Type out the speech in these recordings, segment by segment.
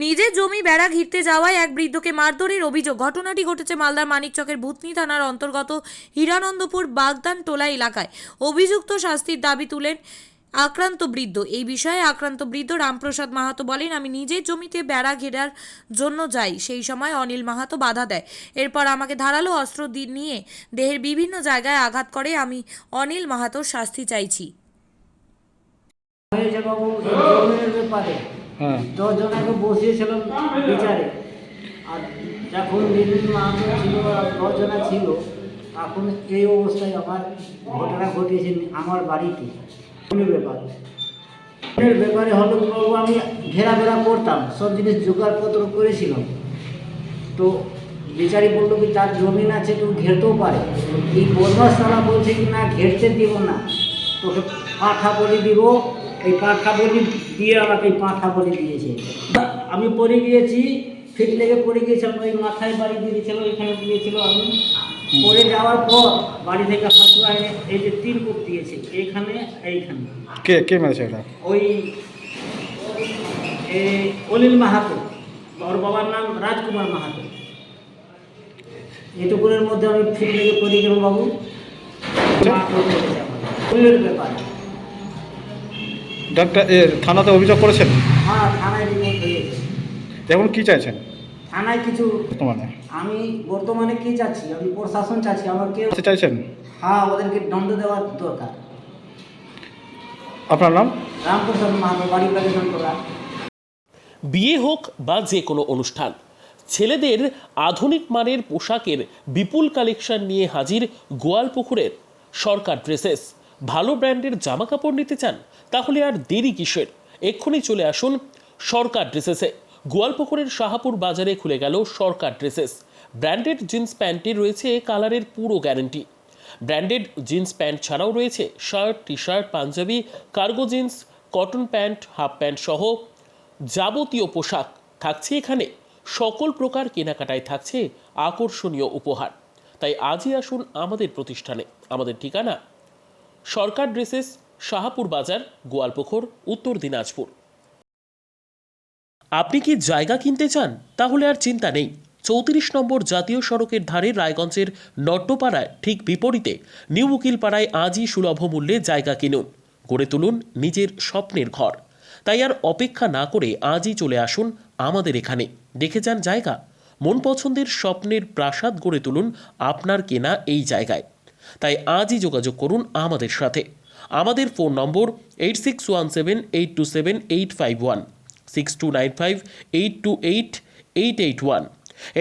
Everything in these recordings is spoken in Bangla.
নিজের জমি বেড়া ঘিরতে যাওয়ায় এক বৃদ্ধকে মারধরের অভিযোগ। ঘটনাটি ঘটেছে মালদার মানিকচকের ভূতনি থানার অন্তর্গত হিরানন্দপুর বাগদান টোলা এলাকায়। অভিযুক্ত শাস্তির দাবি তুলেন আক্রান্ত বৃদ্ধ। এই বিষয়ে আক্রান্ত বৃদ্ধ রামপ্রসাদ মাহাতো বলেন, আমি নিজের জমিতে বেড়া ঘেরার জন্য যাই, সেই সময় অনিল মাহাতো বাধা দেয়। এরপর আমাকে ধারালো অস্ত্র নিয়ে দেহের বিভিন্ন জায়গায় আঘাত করে। আমি অনিল মাহাতোর শাস্তি চাইছি। হয়েছে বাবু, জমির ব্যাপারে 10 জনকে বসিয়েছিলাম বিচারে। আর যখন নীল মাহাতো ছিল আর 10 জনা ছিল, এখন এই অবস্থায় আমার ঘটনা ঘটিয়েছে আমার বাড়িতে। জমির ব্যাপারে হলো বাবু, আমি ঘেরাফেরা করতাম, সব জিনিস জোগাড়পত্র করেছিলাম। তো বিচারি বললো কি তার জমিন আছে, তো ঘেরতেও পারে। এই বদমাস তারা বলছে কি না, ঘেরতে দিব না, তোকে পাঠা বলি দিব। এই পাঠা বলি দিয়ে আমাকে এই পাঠা বলি দিয়েছে। আমি পড়ে গিয়েছি, ফিট লেগে পড়ে গিয়েছিলাম, ওই মাথায় বাড়ি দিয়েছিল, ওইখানে দিয়েছিল। আমি পড়ে যাওয়ার পর বাড়ি থেকে হাসুয়া এনে এই যে 3 কোপ দিয়েছে, এইখানে এইখানে। কে কে মেরেছে এটা? ওই অনিল মাহাতো, ওর বাবার নাম রাজকুমার মাহাতো। এটুকুনের মধ্যে আমি ফিট লেগে পড়ে গেলাম বাবু। ব্যাপার ডাক্তার থানাতে অভিযোগ করেছেন? হ্যাঁ, থানায় রিপোর্ট হয়েছে। এখন কি চাইছেন থানায় কিছু বর্তমানে? আমি বর্তমানে কি চাচ্ছি, আমি প্রশাসন চাচ্ছি আমাকে। চাইছেন? হ্যাঁ, ওদেরকে দণ্ড দেওয়ার দরকার। আপনার নাম? রামপ্রসাদ মাহাতো, বাড়ি বাগদানটোলা। বিয়ে হোক বা যে কোনো অনুষ্ঠান, ছেলেদের আধুনিক মানের পোশাকের বিপুল কালেকশন নিয়ে হাজির গোয়ালপুকুরের সরকার ড্রেসেস। ভালো ব্র্যান্ডের জামা কাপড় নিতে চান? তাহলে আর দেরি কিসের? এক্ষুনি চলে আসুন সরকার ড্রেসেসে। গোয়ালপুকুরের শাহাপুর বাজারে খুলে গেল সরকার ড্রেসেস। ব্র্যান্ডেড জিন্স প্যান্টে রয়েছে কালারের পুরো গ্যারান্টি। ব্র্যান্ডেড জিন্স প্যান্ট ছাড়াও রয়েছে shirt, T shirt, Punjabi, cargo jeans, cotton pant, half pant সহ যাবতীয় পোশাক থাকছে এখানে। সকল প্রকার কেনাকাটায় থাকছে আকর্ষণীয় উপহার। তাই আজই আসুন আমাদের প্রতিষ্ঠানে। আমাদের ঠিকানা সরকার ড্রেসেস, শাহাপুর বাজার, গোয়ালপুকুর, উত্তর দিনাজপুর। আপনি কি জায়গা কিনতে চান? তাহলে আর চিন্তা নেই। 34 নম্বর জাতীয় সড়কের ধারে রায়গঞ্জের নট্টপাড়ায় ঠিক বিপরীতে নিউ উকিলপাড়ায় আজই সুলভ মূল্যে জায়গা কিনুন, গড়ে তুলুন নিজের স্বপ্নের ঘর। তাই আর অপেক্ষা না করে আজই চলে আসুন আমাদের এখানে, দেখে যান জায়গা। মন পছন্দের স্বপ্নের প্রাসাদ গড়ে তুলুন আপনার কেনা এই জায়গায়। তাই আজই যোগাযোগ করুন আমাদের সাথে। আমাদের ফোন নম্বর 8617827851, 6295828881,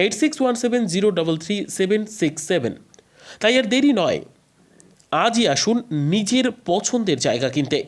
8617033767। তাই আর দেরি নয়, আজই আসুন নিজের পছন্দের জায়গা কিনতে।